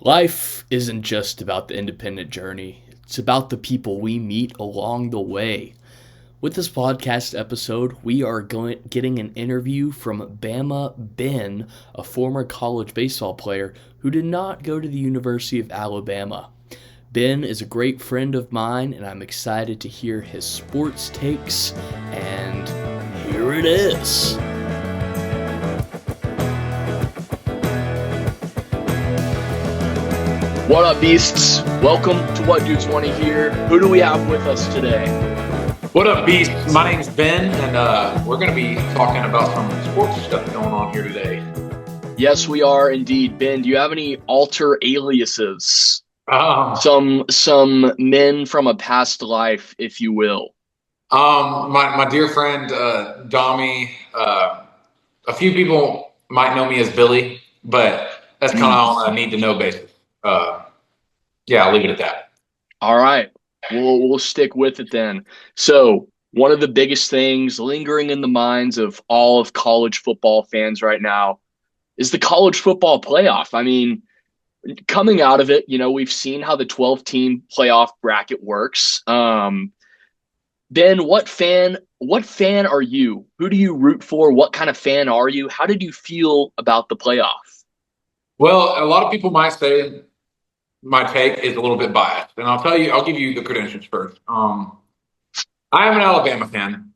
Life isn't just about the independent journey, it's about the people we meet along the way. With this podcast episode, we are getting an interview from BAMA Ben, a former college baseball player who did not go to the University of Alabama. Ben is a great friend of mine, and I'm excited to hear his sports takes, and here it is. What up, beasts? Welcome to What Dudes Want to Hear. Who do we have with us today? What up, beasts? My name's Ben, and we're going to be talking about some sports stuff going on here today. Yes, we are indeed. Ben, do you have any alter aliases? Some men from a past life, if you will. My dear friend Dami, a few people might know me as Billy, but that's kind of on a need-to-know basis. I'll leave it at that. All right. We'll stick with it then. So one of the biggest things lingering in the minds of all of college football fans right now is the college football playoff. I mean, coming out of it, we've seen how the 12-team playoff bracket works. Ben, what fan are you? Who do you root for? What kind of fan are you? How did you feel about the playoff? Well, a lot of people might say my take is a little bit biased, and I'll give you the credentials first. I am an Alabama fan.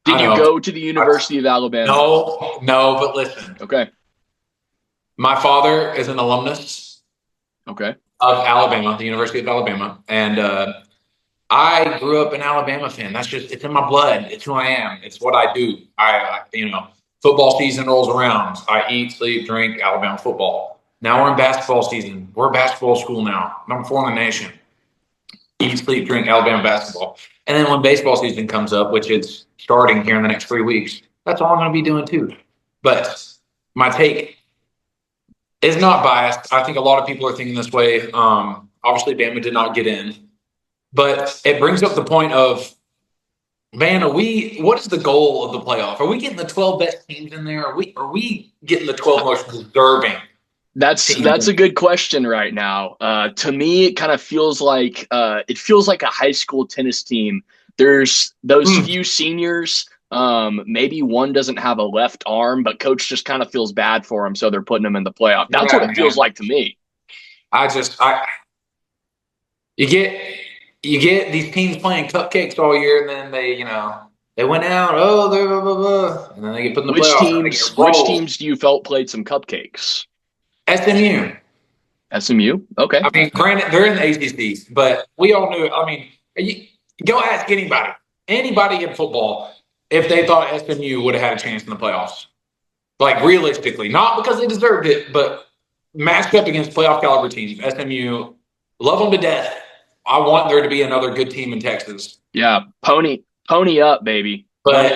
Did you go to the University of Alabama? No, but listen. Okay. My father is an alumnus. Okay. Of Alabama, the University of Alabama, and I grew up an Alabama fan. It's in my blood. It's who I am. It's what I do. Football season rolls around. I eat, sleep, drink Alabama football. Now we're in basketball season. We're a basketball school now. Number 4 in the nation. Eat, sleep, drink Alabama basketball. And then when baseball season comes up, which is starting here in the next 3 weeks, that's all I'm going to be doing too. But my take is not biased. I think a lot of people are thinking this way. Obviously, Bama did not get in. But it brings up the point of, man, what is the goal of the playoff? Are we getting the 12 best teams in there? Are we getting the 12 most deserving? That's a good question right now. To me, it kind of feels like a high school tennis team. There's those few seniors. Maybe one doesn't have a left arm, but coach just kind of feels bad for him, so they're putting him in the playoff. That's what it feels like to me. You get these teams playing cupcakes all year, and then they went out. Oh, they're blah, blah, blah, and then they get put in the playoffs. Which teams do you felt played some cupcakes? SMU. SMU? Okay. I mean, granted, they're in the ACC, but we all knew. I mean, go ask anybody in football if they thought SMU would have had a chance in the playoffs. Like, realistically, not because they deserved it, but matched up against playoff caliber teams. SMU, love them to death. I want there to be another good team in Texas. Yeah, pony up, baby. But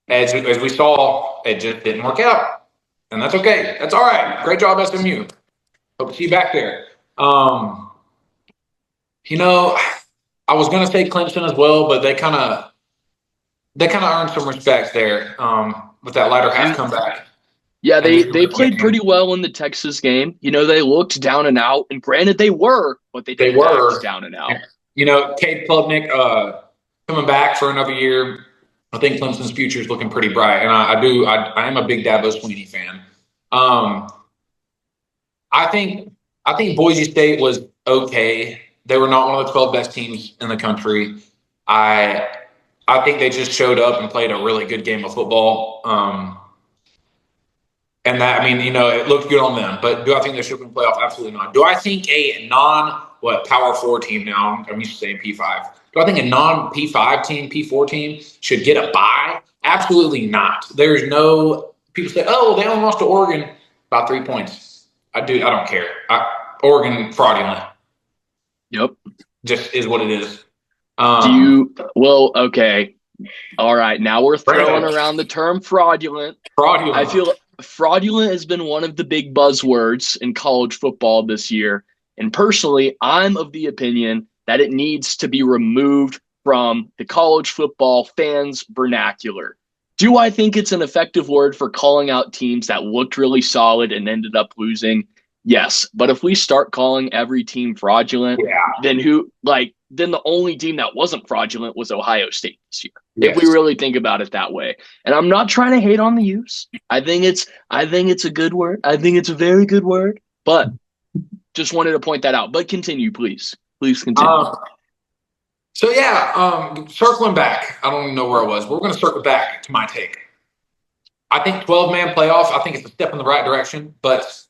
as we saw, it just didn't work out, and that's okay. That's all right. Great job, SMU. Hope to see you back there. I was gonna say Clemson as well, but they kind of earned some respect there with that latter half comeback. Yeah, they played pretty well in the Texas game. They looked down and out, and granted they were, but they were down and out. Cade Klubnik coming back for another year. I think Clemson's future is looking pretty bright, and I am a big Dabo Swinney fan. I think Boise State was okay. They were not one of the 12 best teams in the country. I think they just showed up and played a really good game of football. And that, it looked good on them. But do I think they should have been playoff? Absolutely not. Do I think a Power 4 team now, I'm used to saying P5. Do I think a non-P5 team, P4 team should get a bye? Absolutely not. There's no – people say, oh, they only lost to Oregon by 3 points. I don't care. Oregon, fraudulent. Yep. Just is what it is. Okay. All right. Now we're throwing around the term fraudulent. I feel fraudulent has been one of the big buzzwords in college football this year. And personally, I'm of the opinion that it needs to be removed from the college football fans' vernacular. Do I think it's an effective word for calling out teams that looked really solid and ended up losing? Yes. But if we start calling every team fraudulent, Yeah. then the only team that wasn't fraudulent was Ohio State this year. If we Yes. really think about it that way. And I'm not trying to hate on the use. I think it's a good word. I think it's a very good word. But just wanted to point that out. But continue, please. Please continue. Um, so yeah, circling back, I don't even know where I was, but we're going to circle back to my take. I think 12-man playoffs, I think it's a step in the right direction, but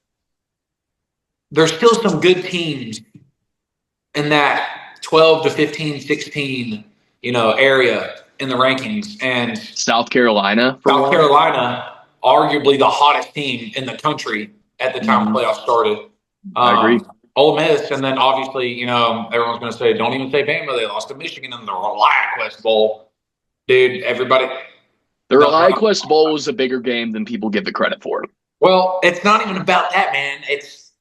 there's still some good teams in that 12 to 15, 16, area in the rankings. And South Carolina, for South one. Carolina, arguably the hottest team in the country at the time Mm-hmm. playoffs started. I agree. Ole Miss, and then obviously, everyone's going to say, don't even say Bama. They lost to Michigan in the ReliaQuest Bowl. Dude, everybody. The ReliaQuest Bowl was a bigger game than people give it credit for. Well, it's not even about that, man. It's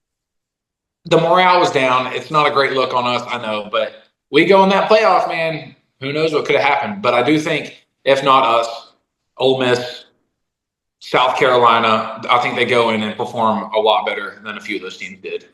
the morale was down. It's not a great look on us, I know, but we go in that playoff, man. Who knows what could have happened? But I do think, if not us, Ole Miss, South Carolina, I think they go in and perform a lot better than a few of those teams did.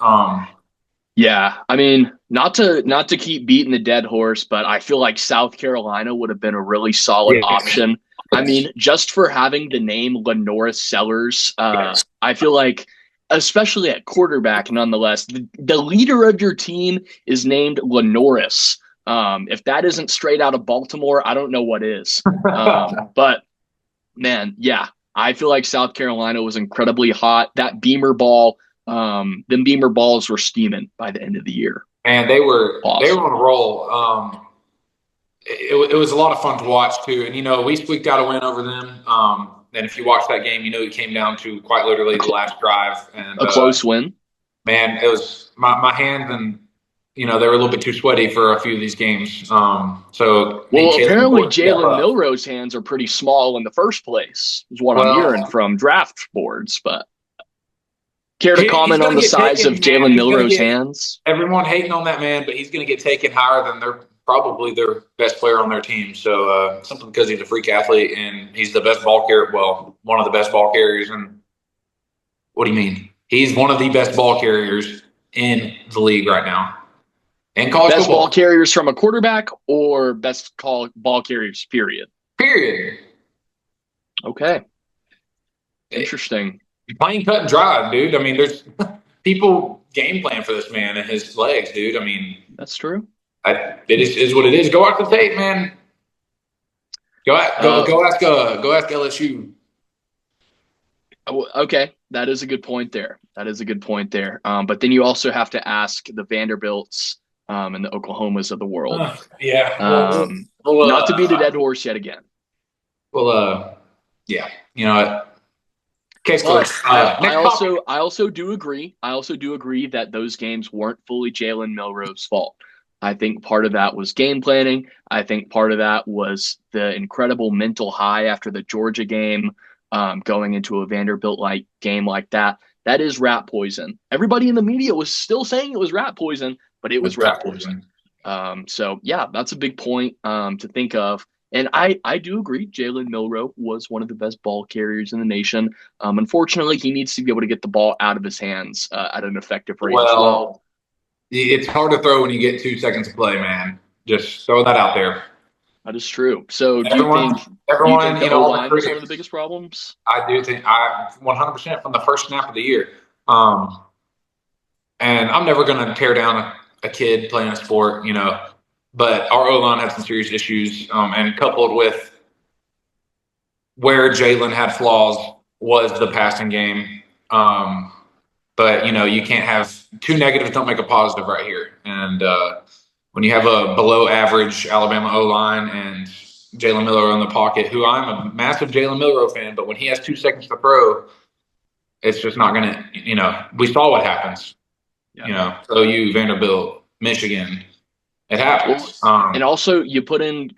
Yeah, I mean, not to keep beating the dead horse, but I feel like South Carolina would have been a really solid Yes, option. I yes, mean, just for having the name Lenoris Sellers, yes. I feel like, especially at quarterback, nonetheless, the leader of your team is named Lenoris. If that isn't straight out of Baltimore, I don't know what is. But man, yeah, I feel like South Carolina was incredibly hot. That Beamer ball, them Beamer balls were steaming by the end of the year. And they were Awesome. on a roll. It was a lot of fun to watch too. And we squeaked out a win over them. And if you watch that game, it came down to quite literally A, the cl- last drive. And a close win. man, it was my hands, and they were a little bit too sweaty for a few of these games. So me, Well, Jalen, apparently boy, step Jalen up. Milroe's hands are pretty small in the first place, is what I'm hearing Well, from draft boards. But care to he's comment on going to the get size of taken, man. Jalen He's going to Milroe's get hands? everyone hating on that man, but he's going to get taken higher than probably their best player on their team. So simply because he's a freak athlete and he's the best ball carrier. Well, one of the best ball carriers. And what do you mean? He's one of the best ball carriers in the league right now in college Best ball football. carriers from a quarterback or ball carriers, period? Period. Okay. Interesting. Plain cut and dry, dude. I mean, there's people game plan for this man and his legs, dude. I mean, That's true. it is what it is. Go out the tape, man. Uh, Go ask LSU. okay, that is a good point there. That is a good point there. But then you also have to ask the Vanderbilts and the Oklahomas of the world. Yeah. Not to beat a dead horse yet again. Yeah. Case But closed. I Next topic. also do agree. I also do agree that those games weren't fully Jalen Milroe's fault. I think part of that was game planning. I think part of that was the incredible mental high after the Georgia game, going into a Vanderbilt like game like that. That is rat poison. Everybody in the media was still saying it was rat poison, but it was That's rat right. poison. So yeah, that's a big point to think of. And I do agree, Jalen Milroe was one of the best ball carriers in the nation. Unfortunately, he needs to be able to get the ball out of his hands at an effective rate as well. Well, it's hard to throw when you get 2 seconds to play, man. Just throw that out there. That is true. So Everyone, do you think the O all the line was one of the critics. biggest problems? I do think 100% from the first snap of the year. And I'm never going to tear down a kid playing a sport, but our O line had some serious issues, and coupled with where Jalen had flaws was the passing game. But you can't have two negatives don't make a positive right here. And when you have a below average Alabama O line and Jalen Milroe in the pocket, who I'm a massive Jalen Milroe fan, but when he has 2 seconds to throw, it's just not going to. We saw what happens. Yeah. OU, Vanderbilt, Michigan. It happens. And also, you put in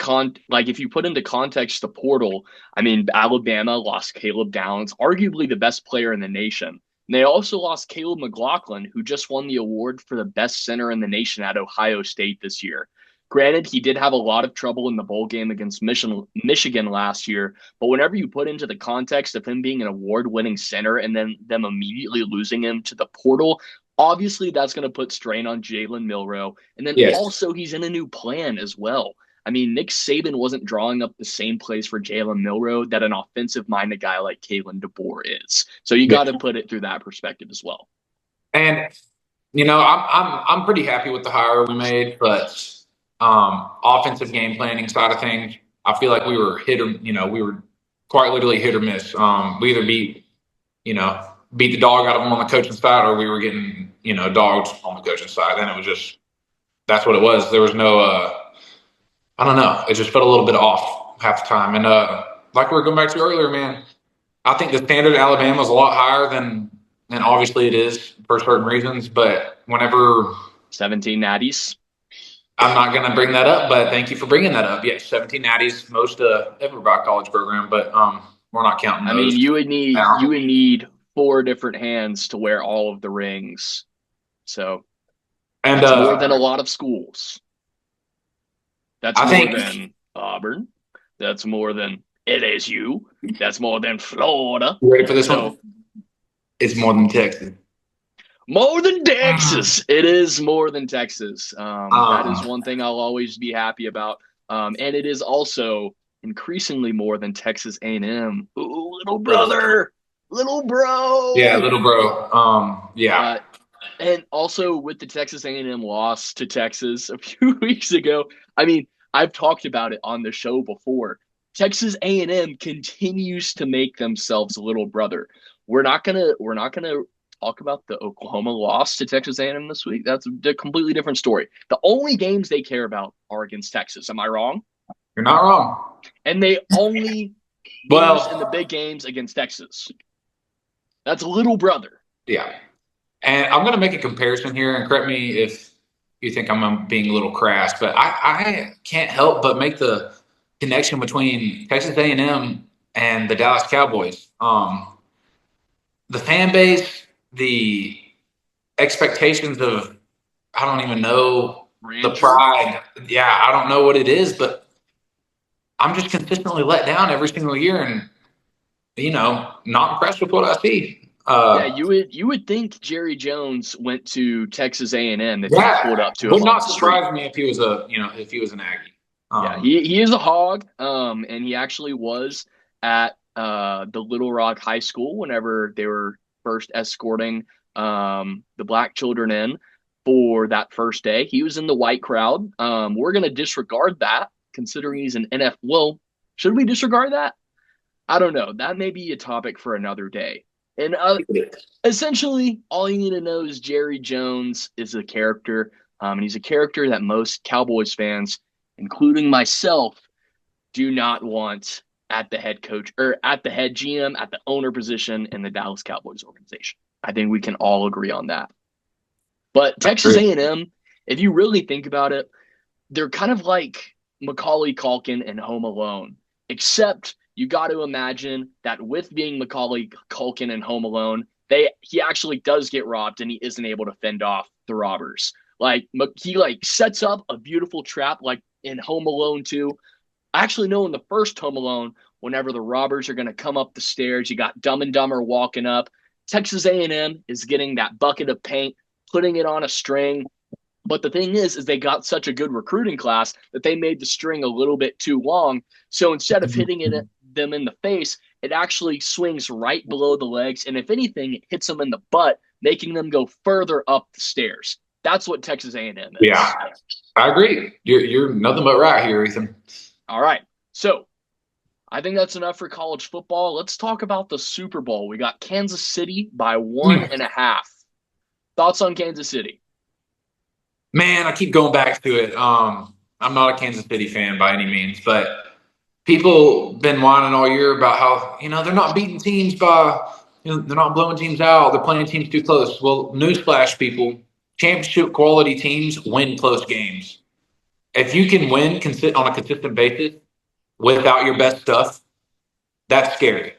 if you put into context the portal. I mean, Alabama lost Caleb Downs, arguably the best player in the nation. And they also lost Caleb McLaughlin, who just won the award for the best center in the nation at Ohio State this year. Granted, he did have a lot of trouble in the bowl game against Michigan last year, but whenever you put into the context of him being an award-winning center and then them immediately losing him to the portal, obviously that's going to put strain on Jalen Milroe. And then Yes. also he's in a new plan as well. I mean, Nick Saban wasn't drawing up the same plays for Jalen Milroe that an offensive-minded guy like Kalen DeBoer is. So you got Yes. to put it through that perspective as well. And I'm pretty happy with the hire we made, but offensive game planning side of things, I feel like we were we were quite literally hit or miss. We either beat the dog out of them on the coaching side, or we were getting dogs on the coaching side. And it was just that's what it was. There was no I don't know. It just felt a little bit off half the time. And like we were going back to earlier, man, I think the standard in Alabama is a lot higher than obviously it is for certain reasons. But whenever 17 natties. I'm not going to bring that up, but thank you for bringing that up. Yes, 17 natties, most ever by college program, but we're not counting those. I mean, you would need 4 different hands to wear all of the rings. So that's more than a lot of schools. That's more than Auburn. That's more than LSU. That's more than Florida. You ready for this one? It's more than Texas. More than Texas. It is more than Texas. That is one thing I'll always be happy about. And it is also increasingly more than Texas A&M. Ooh, little brother. Little bro. Yeah, little bro. Yeah. And also with the Texas A&M loss to Texas a few weeks ago, I mean, I've talked about it on the show before. Texas A&M continues to make themselves a little brother. We're not gonna talk about the Oklahoma loss to Texas A&M this week. That's a completely different story. The only games they care about are against Texas. Am I wrong? You're not wrong. And they only lose in the big games against Texas. That's a little brother. Yeah. And I'm going to make a comparison here, and correct me if you think I'm being a little crass, but I can't help but make the connection between Texas A&M and the Dallas Cowboys. The fan base, the expectations of, I don't even know, the pride. Yeah, I don't know what it is, but I'm just consistently let down every single year and, not impressed with what I see. Yeah, you would think Jerry Jones went to Texas A&M if he pulled up to him. Would not surprise me if he was an Aggie. Yeah, he is a hog, and he actually was at the Little Rock High School whenever they were first escorting the black children in for that first day. He was in the white crowd. We're gonna disregard that, considering he's an NFL. Well, should we disregard that? I don't know. That may be a topic for another day. And essentially, all you need to know is Jerry Jones is a character, and he's a character that most Cowboys fans, including myself, do not want at the head coach or at the head GM, at the owner position in the Dallas Cowboys organization. I think we can all agree on that. But Texas A&M, if you really think about it, they're kind of like Macaulay Culkin and Home Alone, except you got to imagine that with being Macaulay Culkin and Home Alone, he actually does get robbed and he isn't able to fend off the robbers. Like he sets up a beautiful trap like in Home Alone 2. I actually know in the first Home Alone, whenever the robbers are going to come up the stairs, you got Dumb and Dumber walking up. Texas A&M is getting that bucket of paint, putting it on a string. But the thing is they got such a good recruiting class that they made the string a little bit too long. So instead of hitting them in the face, it actually swings right below the legs. And if anything, it hits them in the butt, making them go further up the stairs. That's what Texas A&M is. Yeah, I agree. You're nothing but right here, Ethan. All right. So I think that's enough for college football. Let's talk about the Super Bowl. We got Kansas City by 1.5. Thoughts on Kansas City? Man, I keep going back to it. I'm not a Kansas City fan by any means, but people been whining all year about how, they're not beating teams by, they're not blowing teams out. They're playing teams too close. Well, newsflash, people, championship quality teams win close games. If you can win on a consistent basis without your best stuff, that's scary.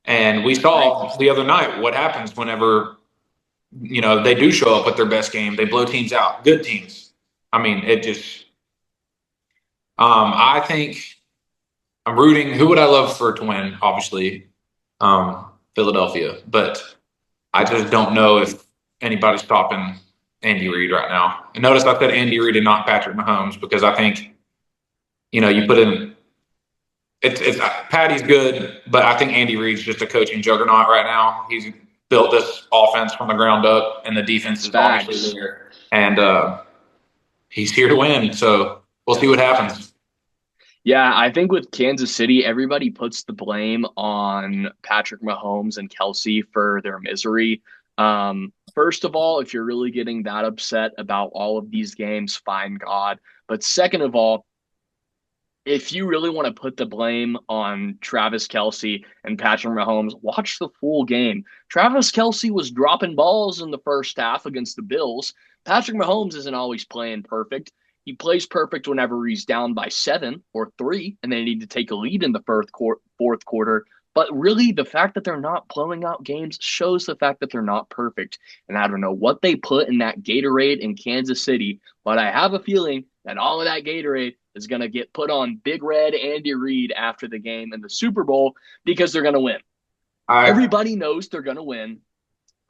And we saw the other night what happens whenever they do show up with their best game. They blow teams out, good teams. I mean, I think I'm rooting. Who would I love for to win? Obviously, Philadelphia, but I just don't know if anybody's stopping Andy Reid right now. And notice I said Andy Reid and not Patrick Mahomes because I think you put in it's Patty's good, but I think Andy Reid's just a coaching juggernaut right now. He's built this offense from the ground up, and the defense is obviously there, and he's here to win. So we'll see what happens. Yeah, I think with Kansas City, everybody puts the blame on Patrick Mahomes and Kelsey for their misery. First of all, if you're really getting that upset about all of these games, fine God. But second of all, if you really want to put the blame on Travis Kelsey and Patrick Mahomes, watch the full game. Travis Kelsey was dropping balls in the first half against the Bills. Patrick Mahomes isn't always playing perfect. He plays perfect whenever he's down by 7 or 3, and they need to take a lead in the fourth quarter. But really, the fact that they're not blowing out games shows the fact that they're not perfect. And I don't know what they put in that Gatorade in Kansas City, but I have a feeling that all of that Gatorade is going to get put on Big Red Andy Reid after the game in the Super Bowl because they're going to win. Everybody knows they're going to win.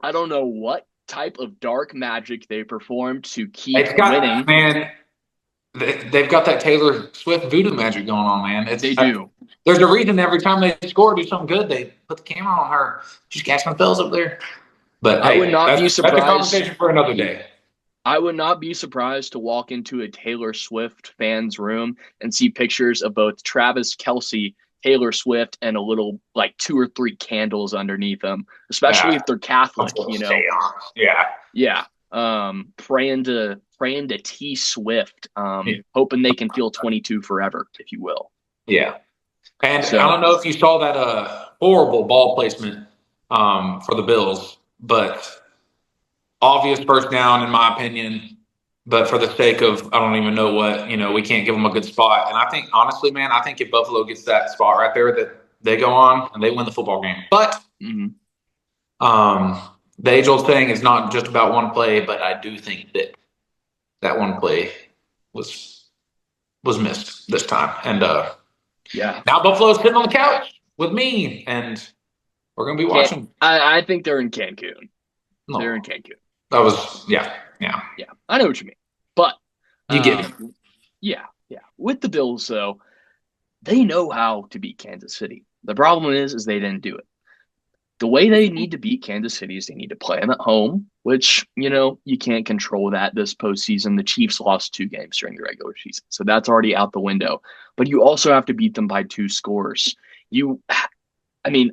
I don't know what type of dark magic they perform to keep winning. Man, they've got that Taylor Swift voodoo magic going on, man. They do. There's a reason every time they score, do something good, they put the camera on her. She's casting spells up there. But I would not be surprised. That's a conversation for another day. I would not be surprised to walk into a Taylor Swift fans room and see pictures of both Travis Kelsey, Taylor Swift, and a little 2 or 3 candles underneath them, especially if they're Catholic, Yeah. Praying to T Swift, hoping they can feel 22 forever, if you will. Yeah. And so, I don't know if you saw that horrible ball placement for the Bills, but obvious first down, in my opinion. But for the sake of, I don't even know what, we can't give them a good spot. And I think, honestly, man, if Buffalo gets that spot right there, that they go on and they win the football game. But the age-old saying is not just about one play, but I do think that one play was missed this time. And now Buffalo's sitting on the couch with me, and we're going to be watching. I think they're in Cancun. No. They're in Cancun. That was, yeah. I know what you mean. But you get it. Yeah. With the Bills, though, they know how to beat Kansas City. The problem is they didn't do it. The way they need to beat Kansas City is they need to play them at home, which, you can't control that this postseason. The Chiefs lost 2 games during the regular season, so that's already out the window. But you also have to beat them by 2 scores.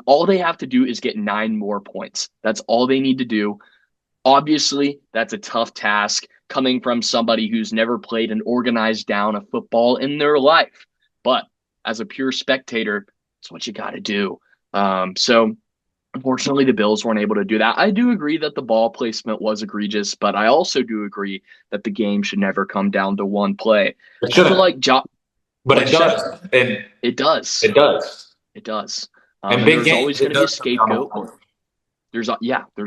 All they have to do is get 9 more points. That's all they need to do. Obviously, that's a tough task coming from somebody who's never played an organized down of football in their life. But as a pure spectator, it's what you got to do. So unfortunately, the Bills weren't able to do that. I do agree that the ball placement was egregious, but I also do agree that the game should never come down to one play. It shouldn't. But it does. It does. It does. It does. And there's always going to be a scapegoat. There's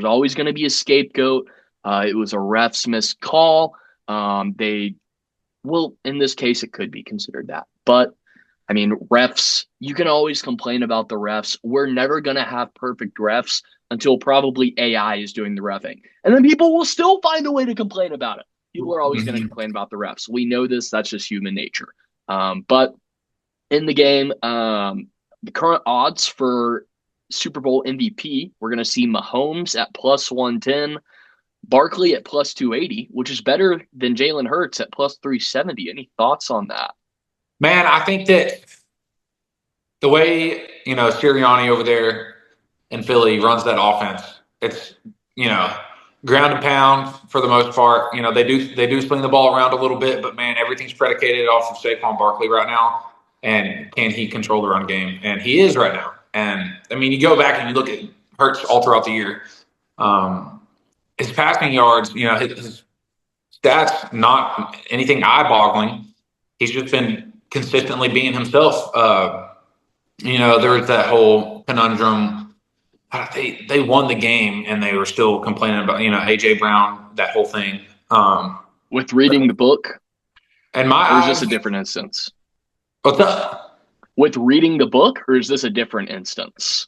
always going to be a scapegoat. It was a ref's missed call. In this case, it could be considered that. But, refs, you can always complain about the refs. We're never going to have perfect refs until probably AI is doing the reffing. And then people will still find a way to complain about it. People are always going to complain about the refs. We know this. That's just human nature. But in the game, the current odds for Super Bowl MVP, we're going to see Mahomes at plus 110, Barkley at plus 280, which is better than Jalen Hurts at plus 370. Any thoughts on that? Man, I think that the way, Sirianni over there in Philly runs that offense, it's, ground and pound for the most part. They do sling the ball around a little bit, but man, everything's predicated off of Saquon Barkley right now. And can he control the run game? And he is right now. And you go back and you look at Hurts all throughout the year. His passing yards, his stats, not anything eye-boggling. He's just been consistently being himself. There was that whole conundrum. They won the game and they were still complaining about, AJ Brown, that whole thing. With reading the book? And my or is this a different instance? What's up? With reading the book, or is this a different instance?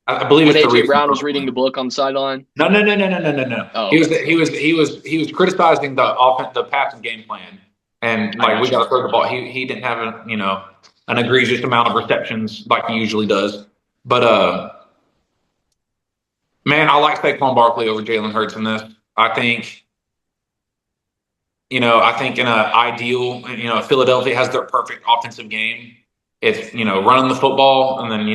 I believe When it's the AJ recent Brown was book reading the one. book on the sideline? No, no, no, no, no, no, no, no. Oh, He was okay. he was criticizing the passing game plan, and I like we got you. got to throw the ball. He didn't have an egregious amount of receptions like he usually does. But man, I like Saquon Barkley over Jalen Hurts in this. I think I think in an ideal, Philadelphia has their perfect offensive game. It's, running the football and then,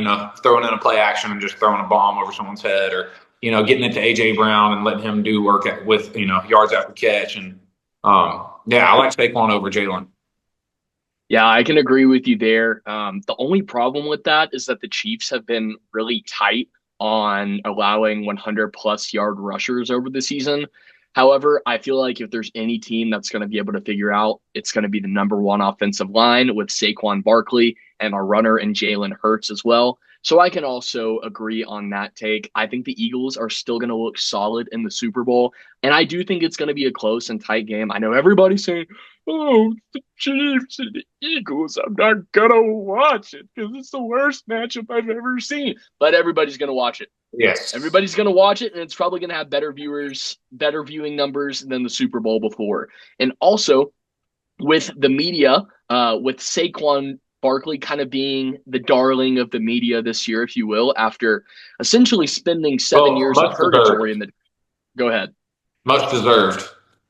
throwing in a play action and just throwing a bomb over someone's head or, getting it to A.J. Brown and letting him do work with, yards after catch. And, yeah, I like Saquon over Jalen. Yeah, I can agree with you there. The only problem with that is that the Chiefs have been really tight on allowing 100 plus yard rushers over the season. However, I feel like if there's any team that's going to be able to figure out, it's going to be the number one offensive line with Saquon Barkley and a runner and Jalen Hurts as well. So I can also agree on that take. I think the Eagles are still going to look solid in the Super Bowl. And I do think it's going to be a close and tight game. I know everybody's saying, oh, the Chiefs and the Eagles. I'm not gonna watch it because it's the worst matchup I've ever seen. But everybody's gonna watch it. Yes. Everybody's gonna watch it, and it's probably gonna have better viewing numbers than the Super Bowl before. And also with the media, with Saquon Barkley kind of being the darling of the media this year, if you will, after essentially spending 7 years in Much deserved. purgatory in the. Go ahead. Much deserved.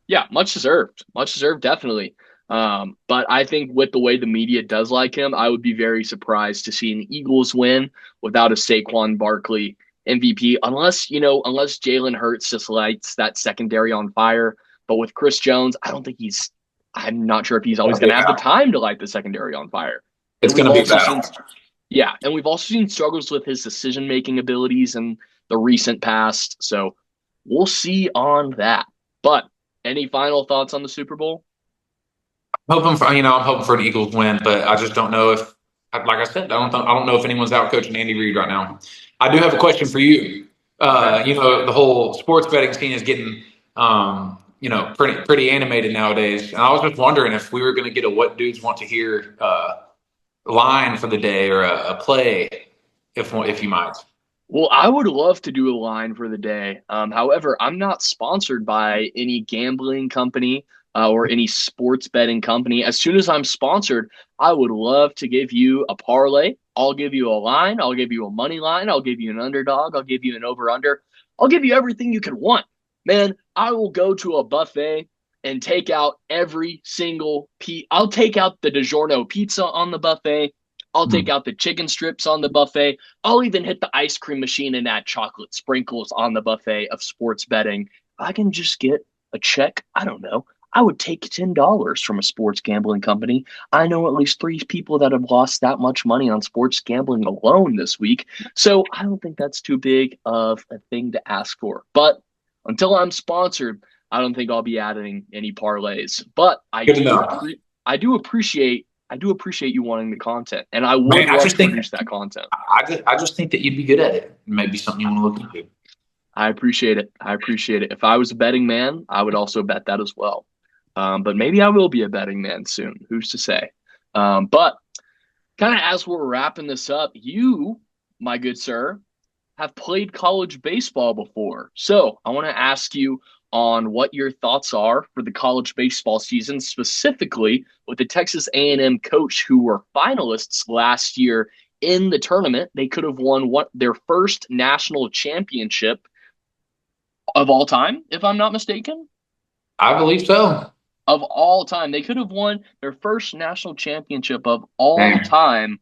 Yeah, much deserved. Much deserved, definitely. But I think with the way the media does like him, I would be very surprised to see an Eagles win without a Saquon Barkley MVP, unless Jalen Hurts just lights that secondary on fire. But with Chris Jones, I'm not sure if he's always going to have the time to light the secondary on fire. It's And we've going to be also bad. seen, yeah, and we've also seen struggles with his decision-making abilities in the recent past. So we'll see on that. But any final thoughts on the Super Bowl? I'm hoping for an Eagles win, but I just don't know if, like I said, I don't know if anyone's out coaching Andy Reid right now. I do have a question for you. Okay. The whole sports betting scene is getting, pretty animated nowadays. And I was just wondering if we were going to get a what dudes want to hear line for the day or a play, if you might. Well, I would love to do a line for the day. However, I'm not sponsored by any gambling company or any sports betting company. As soon as I'm sponsored, I would love to give you a parlay. I'll give you a line. I'll give you a money line. I'll give you an underdog. I'll give you an over under. I'll give you everything you could want. Man, I will go to a buffet and take out every single piece. I'll take out the DiGiorno pizza on the buffet. I'll take out the chicken strips on the buffet. I'll even hit the ice cream machine and add chocolate sprinkles on the buffet of sports betting. I can just get a check. I don't know. I would take $10 from a sports gambling company. I know at least three people that have lost that much money on sports gambling alone this week. So I don't think that's too big of a thing to ask for. But until I'm sponsored, I don't think I'll be adding any parlays. But Good to know. I do appreciate you wanting the content, and I would Man, love to produce that content. I just think that you'd be good at it. Maybe something you want to look into. I appreciate it. I appreciate it. If I was a betting man, I would also bet that as well. But maybe I will be a betting man soon. Who's to say? But kind of as we're wrapping this up, you, my good sir, have played college baseball before. So I want to ask you on what your thoughts are for the college baseball season, specifically with the Texas A&M coach who were finalists last year in the tournament. They could have won their first national championship of all time, if I'm not mistaken. I believe so. Of all time. They could have won their first national championship of all Dang. time,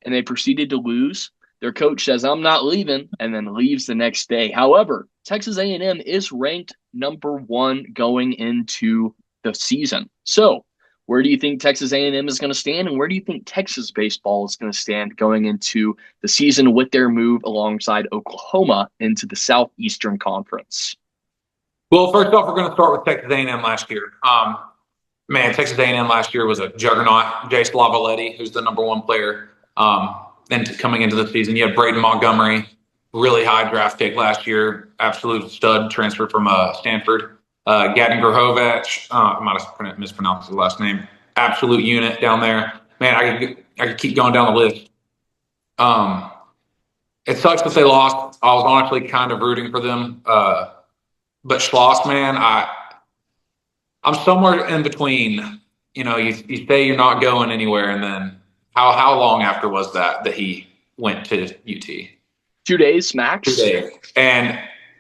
and they proceeded to lose. Their coach says, I'm not leaving, and then leaves the next day. However, Texas A&M is ranked number 1 going into the season. So where do you think Texas A&M is going to stand, and where do you think Texas baseball is going to stand going into the season with their move alongside Oklahoma into the Southeastern Conference? Well, first off, we're going to start with Texas A&M last year. Man, Texas A&M last year was a juggernaut. Jace Lavaletti, who's the number 1 player, and coming into the season, you had Braden Montgomery, really high draft pick last year, absolute stud, transfer from Stanford. Gadden Grahovich, I might have mispronounced his last name, absolute unit down there. man, I could keep going down the list. Um, it sucks that they lost. I was honestly kind of rooting for them. But Schloss, man, I'm somewhere in between. You say you're not going anywhere, and then how long after was that he went to UT? 2 days Two max. days. And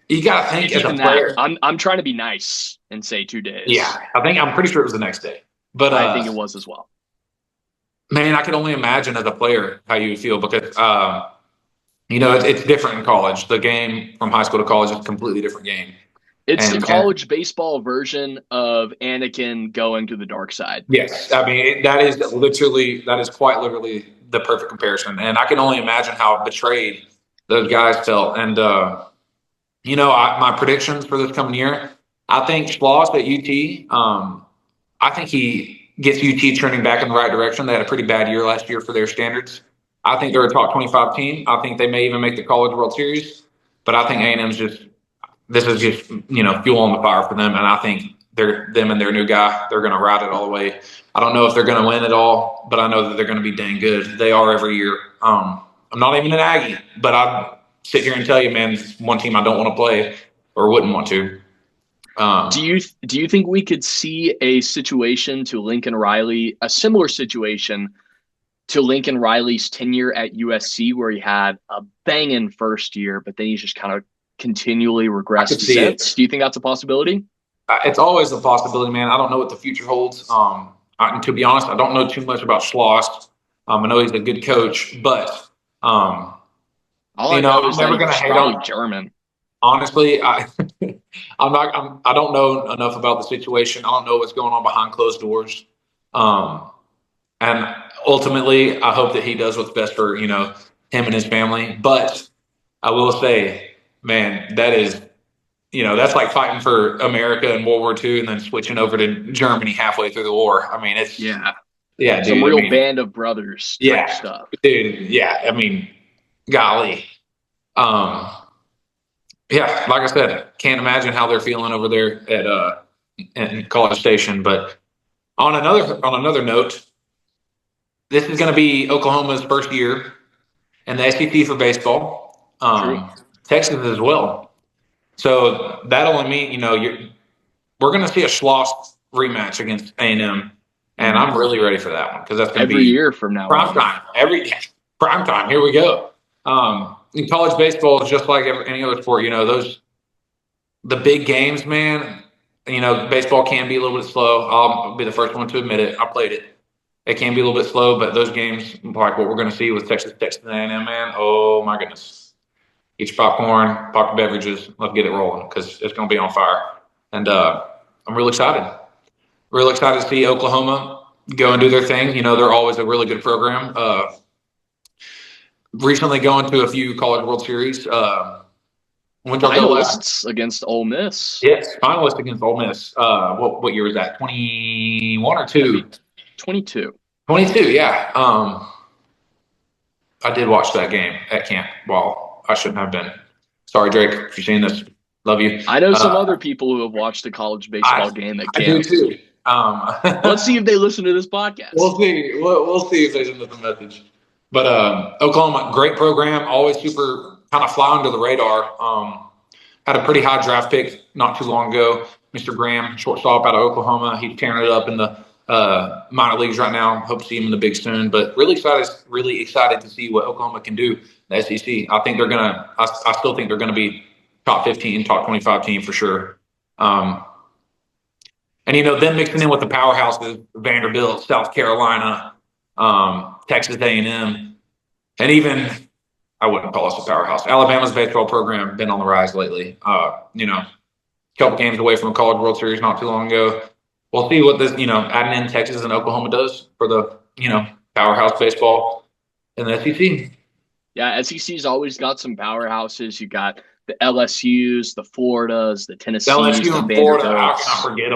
you got to think Maybe as a even that. player. I'm trying to be nice and say 2 days. Yeah, I'm pretty sure it was the next day. But I think it was as well. man, I can only imagine as a player how you would feel because it's different in college. The game from high school to college is a completely different game. It's the And man, college baseball version of Anakin going to the dark side. yes, I mean that is quite literally the perfect comparison. And I can only imagine how betrayed those guys felt. And my predictions for this coming year, I think Schloss at UT. I think he gets UT trending back in the right direction. They had a pretty bad year last year for their standards. I think they're a top 25 team. I think they may even make the College World Series. But I think A&M's this is just fuel on the fire for them. And I think them and their new guy, they're going to ride it all the way. I don't know if they're going to win it all, but I know that they're going to be dang good. They are every year. I'm not even an Aggie, but I sit here and tell you, man, it's one team I don't want to play or wouldn't want to. Do you think we could see a situation to Lincoln Riley, a similar situation to Lincoln Riley's tenure at USC, where he had a banging first year, but then he's just kind of continually I could regressed see since? it. Do you think that's a possibility? It's always a possibility, man. I don't know what the future holds. To be honest, I don't know too much about Schloss. I know he's a good coach, but All I know I'm is that never going to he's hate probably on. German. Honestly, I don't know enough about the situation. I don't know what's going on behind closed doors. Um, and ultimately, I hope that he does what's best for him and his family. But I will say, man, that's like fighting for America in World War II and then switching over to Germany halfway through the war. I mean, Yeah. yeah, Some dude. I real mean, band of brothers type yeah, stuff. dude. Yeah, I mean, golly. Um, yeah, like I said, can't imagine how they're feeling over there in College Station. But on another note, this is going to be Oklahoma's first year in the SEC for baseball. True. Texas as well. So that only means we're going to see a Schloss rematch against A&M, and I'm really ready for that one because that's going to Every be year from now prime on. time. Prime time. Here we go. In college baseball, is just like any other sport. The big games, man. Baseball can be a little bit slow. I'll be the first one to admit it. I played it. It can be a little bit slow, but those games, like what we're going to see with Texas A&M, man. Oh my goodness! Eat your popcorn, pop your beverages. Let's get it rolling because it's going to be on fire. And I'm really excited. Really excited to see Oklahoma go and do their thing. They're always a really good program. Recently going to a few College World Series. When y'all go last? Finalists against Ole Miss. Yes, finalist against Ole Miss. What year was that? 21 or That'd be 2? 22. 22. Yeah. I did watch that game at camp. Well, I shouldn't have been. Sorry, Drake, if you're seeing this. Love you. I know some other people who have watched a college baseball game at I do camp. too. Let's see if they listen to this podcast. We'll see. We'll see if they send us a message. But Oklahoma, great program. Always super kind of fly under the radar. Had a pretty high draft pick not too long ago. Mr. Graham, shortstop out of Oklahoma. He's tearing it up in the minor leagues right now. Hope to see him in the big soon. But really excited to see what Oklahoma can do in the SEC. I think they're gonna. I still think they're gonna be top 15, top 25 team for sure. And them mixing in with the powerhouses, Vanderbilt, South Carolina, Texas A&M, and even I wouldn't call us a powerhouse. Alabama's baseball program been on the rise lately. A couple games away from a College World Series not too long ago. We'll see what this, adding in Texas and Oklahoma does for the, powerhouse baseball in the SEC. Yeah, SEC's always got some powerhouses. You got the LSU's, the Floridas, the Tennessee's, LSU the and Florida, how Vanderbilts. can I forget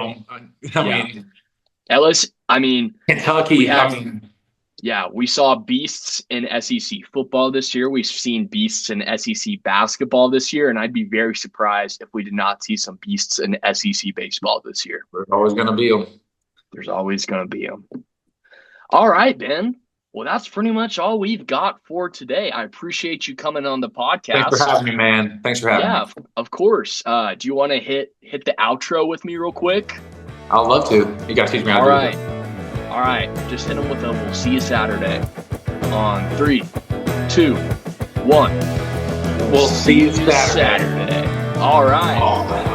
them? I mean, Kentucky. we saw beasts in SEC football this year. We've seen beasts in SEC basketball this year, and I'd be very surprised if we did not see some beasts in SEC baseball this year. There's always going to be them. There's always going to be them. All right, Ben. Well, that's pretty much all we've got for today. I appreciate you coming on the Thanks for podcast. having me, man. Thanks for having Yeah, me. of course. Do you want to hit the outro with me real quick? I'd love to. You got to teach me how All to do right. it. All right. Just hit them with a we'll see you Saturday on 3, 2, 1. We'll see you Saturday. All right. Oh,